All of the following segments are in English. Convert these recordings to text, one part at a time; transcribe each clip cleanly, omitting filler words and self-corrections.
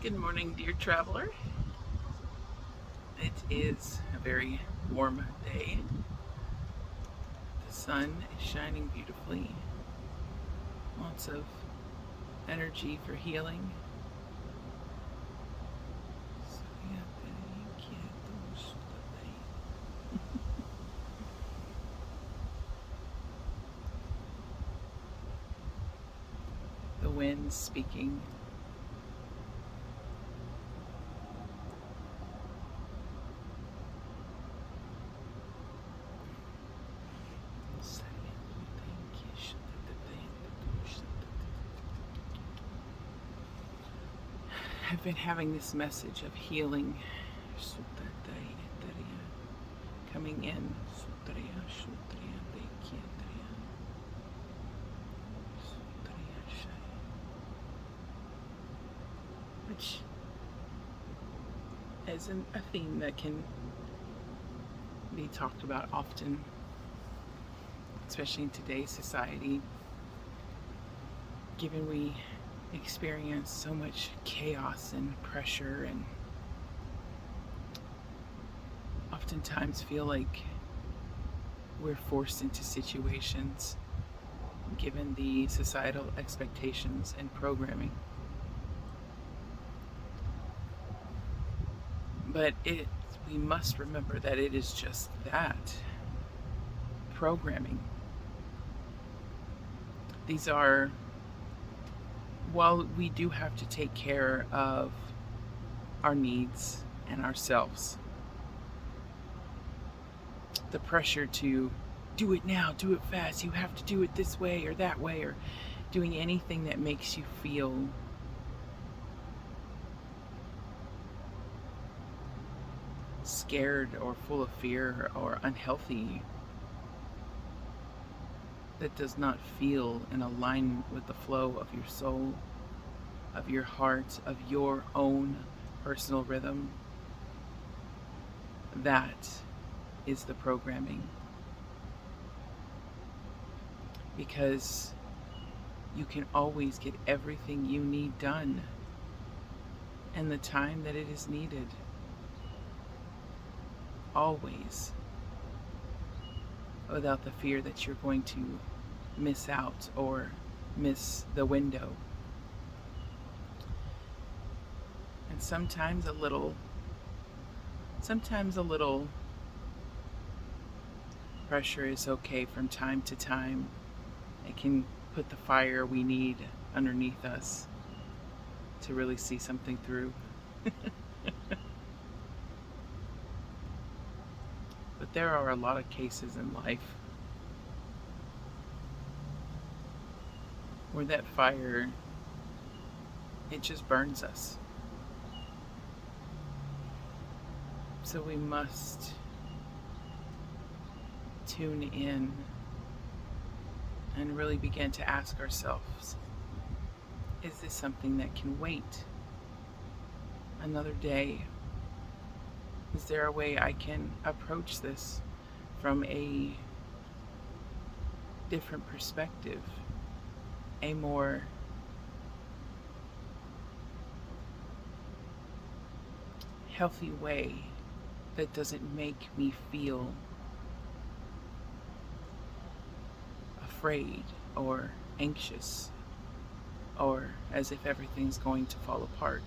Good morning, dear traveler. It is a very warm day. The sun is shining beautifully. Lots of energy for healing. The wind speaking. I've been having this message of healing coming in, which is a theme that can be talked about often, especially in today's society, given we experience so much chaos and pressure, and oftentimes feel like we're forced into situations given the societal expectations and programming. But we must remember that it is just that, programming. These are, while we do have to take care of our needs and ourselves, the pressure to do it now, do it fast, you have to do it this way or that way, or doing anything that makes you feel scared or full of fear or unhealthy, that does not feel in alignment with the flow of your soul, of your heart, of your own personal rhythm. That is the programming. Because you can always get everything you need done in the time that it is needed. Always. Without the fear that you're going to miss out or miss the window. And sometimes a little pressure is okay from time to time. It can put the fire we need underneath us to really see something through. But there are a lot of cases in life where that fire, it just burns us. So we must tune in and really begin to ask ourselves, is this something that can wait another day? Is there a way I can approach this from a different perspective, a more healthy way that doesn't make me feel afraid or anxious or as if everything's going to fall apart?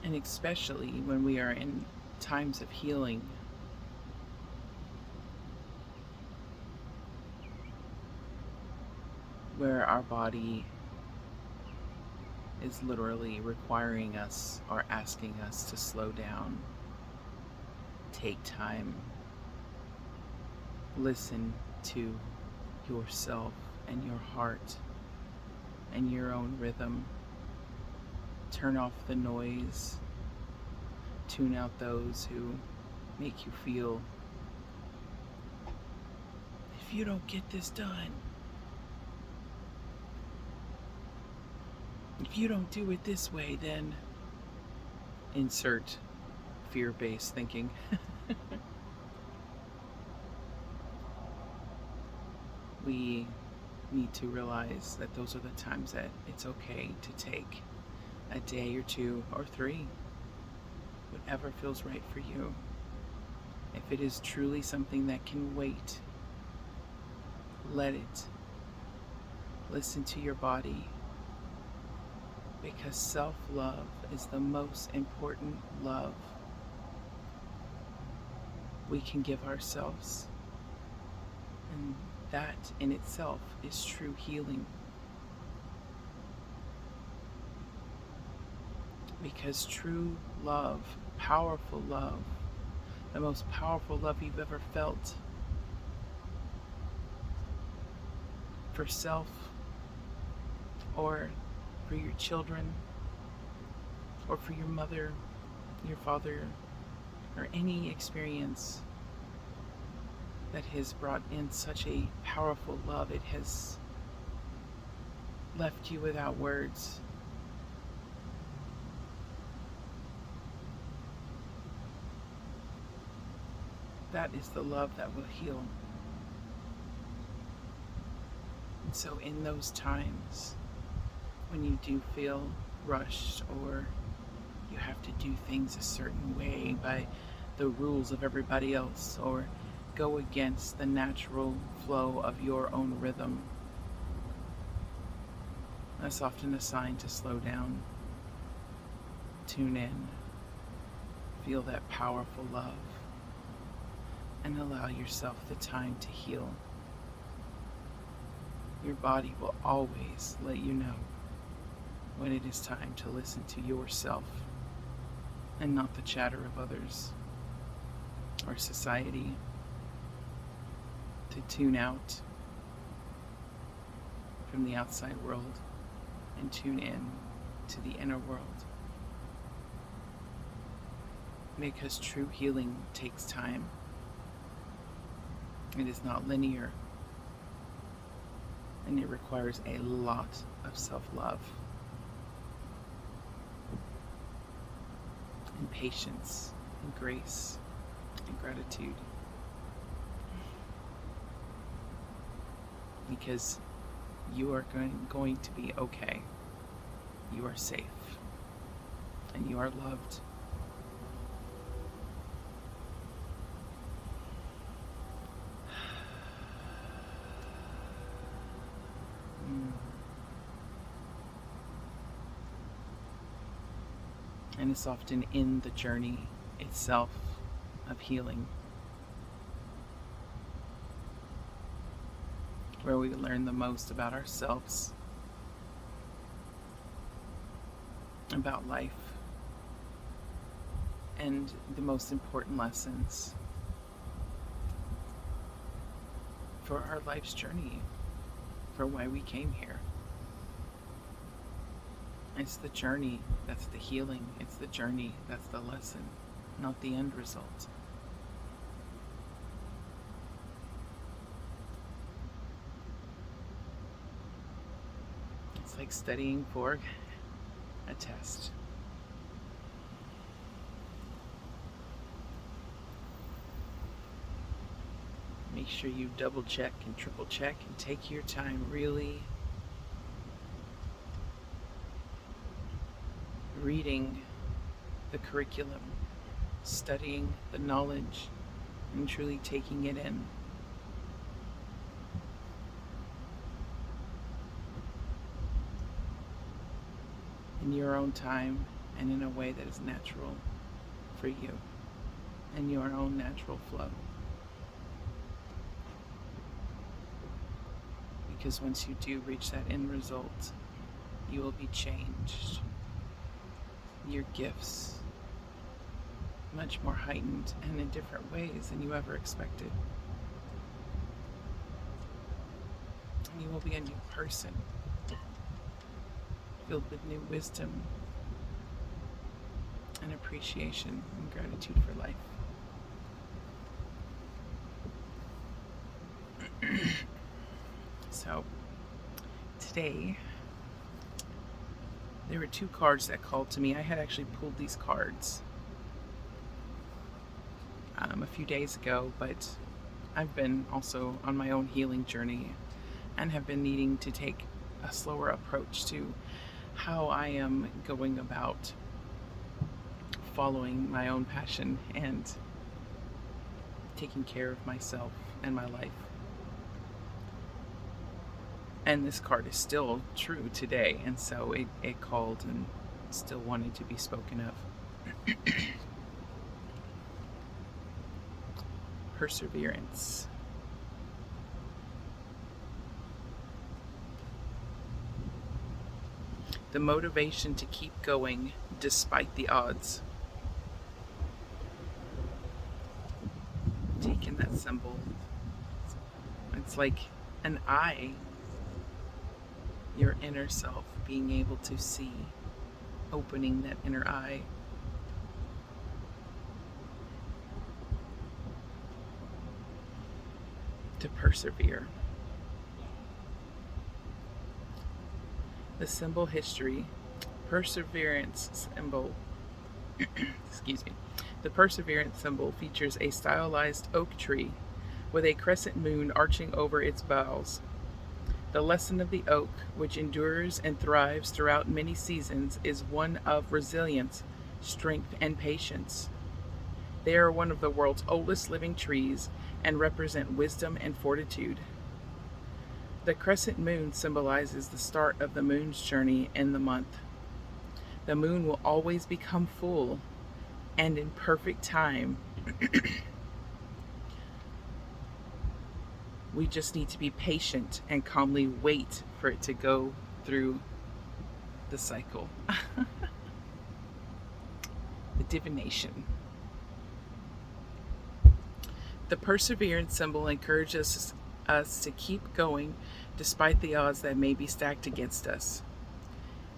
And especially when we are in times of healing, where our body is literally requiring us or asking us to slow down, take time, listen to yourself and your heart and your own rhythm. Turn off the noise. Tune out those who make you feel, if you don't get this done, if you don't do it this way, then insert fear-based thinking. we need to realize that those are the times that it's okay to take a day or 2 or 3, whatever feels right for you. If it is truly something that can wait, let it. Listen to your body, because self-love is the most important love we can give ourselves. And that in itself is true healing. Because true love, powerful love, the most powerful love you've ever felt for self or for your children or for your mother, your father, or any experience that has brought in such a powerful love. It has left you without words. That is the love that will heal. And so in those times when you do feel rushed, or you have to do things a certain way by the rules of everybody else, or go against the natural flow of your own rhythm, that's often a sign to slow down, tune in, feel that powerful love, and allow yourself the time to heal. Your body will always let you know when it is time to listen to yourself and not the chatter of others or society, to tune out from the outside world and tune in to the inner world. Because true healing takes time. It is not linear, and it requires a lot of self-love and patience and grace and gratitude. Because you are going to be okay. You are safe, and you are loved. And it's often in the journey itself of healing where we learn the most about ourselves, about life, and the most important lessons for our life's journey, for why we came here. It's the journey that's the healing. It's the journey that's the lesson, not the end result. It's like studying for a test. Make sure you double check and triple check and take your time really reading the curriculum, studying the knowledge, and truly taking it in. In your own time and in a way that is natural for you and your own natural flow. Because once you do reach that end result, you will be changed. Your gifts much more heightened and in different ways than you ever expected. And you will be a new person, filled with new wisdom and appreciation and gratitude for life. So, today, there were 2 cards that called to me. I had actually pulled these cards a few days ago, but I've been also on my own healing journey and have been needing to take a slower approach to how I am going about following my own passion and taking care of myself and my life. And this card is still true today, and so it called and still wanted to be spoken of. Perseverance. The motivation to keep going despite the odds. Taking that symbol, it's like an eye, your inner self being able to see, opening that inner eye. To persevere. The symbol history, perseverance symbol, excuse me. The perseverance symbol features a stylized oak tree with a crescent moon arching over its boughs. The lesson of the oak, which endures and thrives throughout many seasons, is one of resilience, strength, and patience. They are one of the world's oldest living trees and represent wisdom and fortitude. The crescent moon symbolizes the start of the moon's journey in the month. The moon will always become full and in perfect time. We just need to be patient and calmly wait for it to go through the cycle. The divination. The perseverance symbol encourages us to keep going despite the odds that may be stacked against us.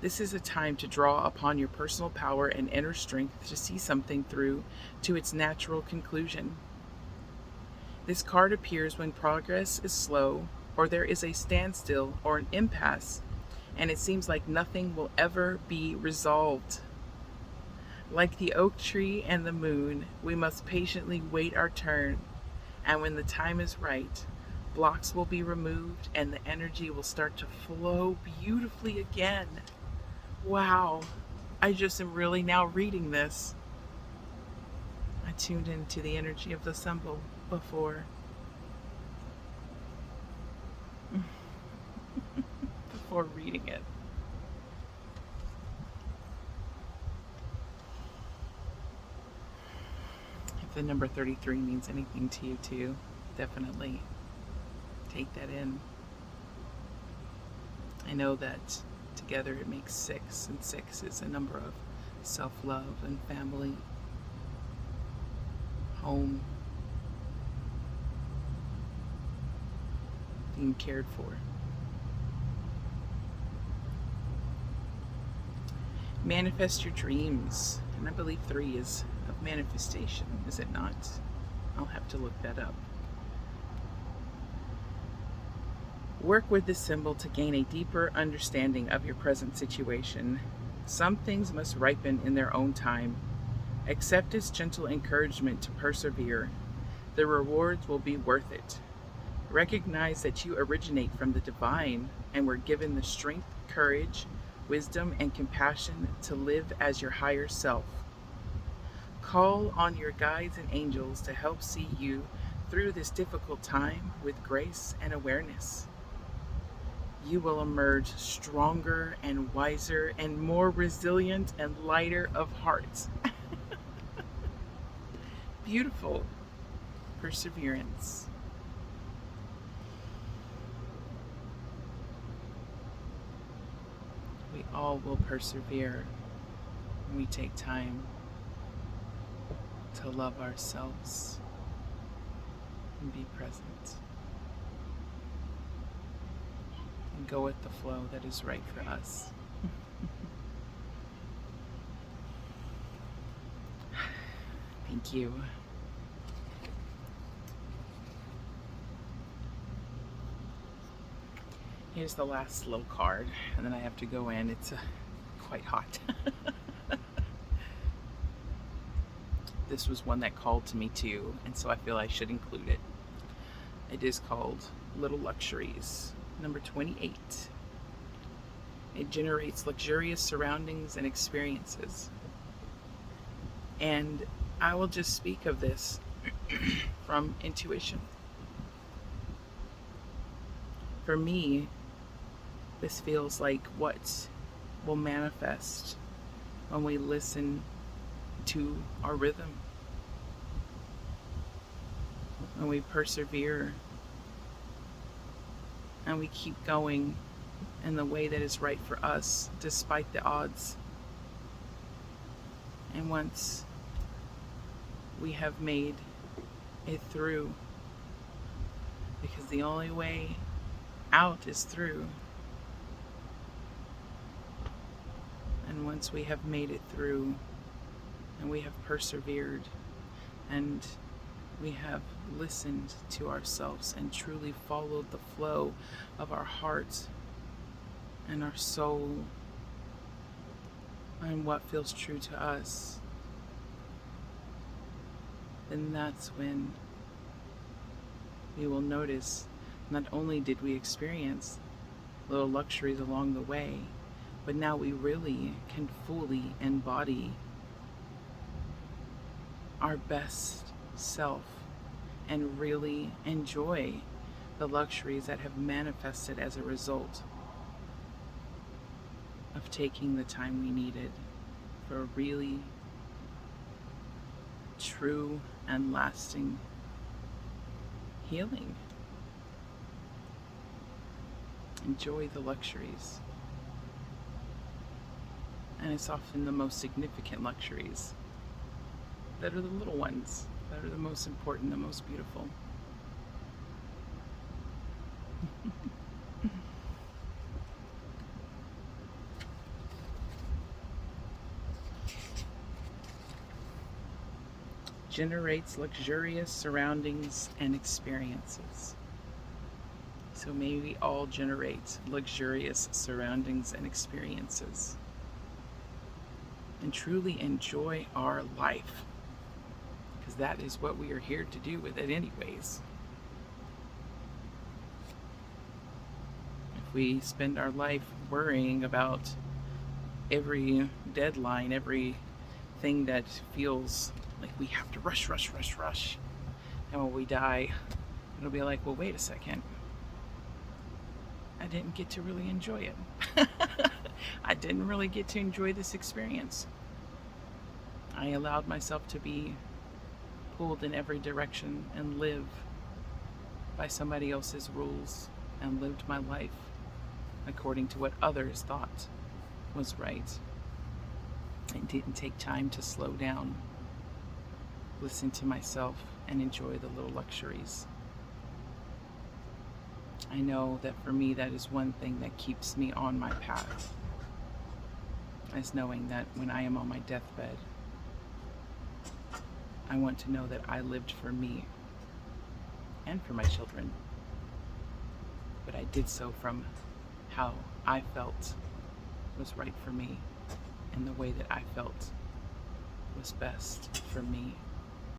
This is a time to draw upon your personal power and inner strength to see something through to its natural conclusion. This card appears when progress is slow, or there is a standstill or an impasse, and it seems like nothing will ever be resolved. Like the oak tree and the moon, we must patiently wait our turn, and when the time is right, blocks will be removed and the energy will start to flow beautifully again. Wow, I just am really now reading this. I tuned into the energy of the symbol before. Before reading it. If the number 33 means anything to you too, definitely take that in. I know that together it makes 6, and 6 is a number of self-love and family, home, being cared for. Manifest your dreams, and I believe 3 is of manifestation, is it not? I'll have to look that up. Work with this symbol to gain a deeper understanding of your present situation. Some things must ripen in their own time. Accept its gentle encouragement to persevere. The rewards will be worth it. Recognize that you originate from the divine and were given the strength, courage, wisdom, and compassion to live as your higher self. Call on your guides and angels to help see you through this difficult time with grace and awareness. You will emerge stronger and wiser and more resilient and lighter of heart. Beautiful. Perseverance. We all will persevere when we take time to love ourselves and be present and go with the flow that is right for us. Thank you. Here's the last little card, and then I have to go in. It's quite hot. This was one that called to me too, and so I feel I should include it. It is called Little Luxuries. Number 28. It generates luxurious surroundings and experiences. And I will just speak of this from intuition. For me, this feels like what will manifest when we listen to our rhythm, when we persevere and we keep going in the way that is right for us despite the odds. And once we have made it through, because the only way out is through, and once we have made it through and we have persevered and we have listened to ourselves and truly followed the flow of our heart and our soul and what feels true to us, then that's when we will notice not only did we experience little luxuries along the way, but now we really can fully embody our best self and really enjoy the luxuries that have manifested as a result of taking the time we needed for a really true and lasting healing. Enjoy the luxuries. And it's often the most significant luxuries that are the little ones, that are the most important, the most beautiful. Generates luxurious surroundings and experiences. So may we all generate luxurious surroundings and experiences and truly enjoy our life, because that is what we are here to do with it anyways. If we spend our life worrying about every deadline, everything that feels like we have to rush, and when we die, it'll be like, well, wait a second. I didn't get to really enjoy it. I didn't really get to enjoy this experience. I allowed myself to be pulled in every direction and live by somebody else's rules and lived my life according to what others thought was right. I didn't take time to slow down, listen to myself, and enjoy the little luxuries. I know that for me, that is one thing that keeps me on my path, is knowing that when I am on my deathbed, I want to know that I lived for me and for my children, but I did so from how I felt was right for me and the way that I felt was best for me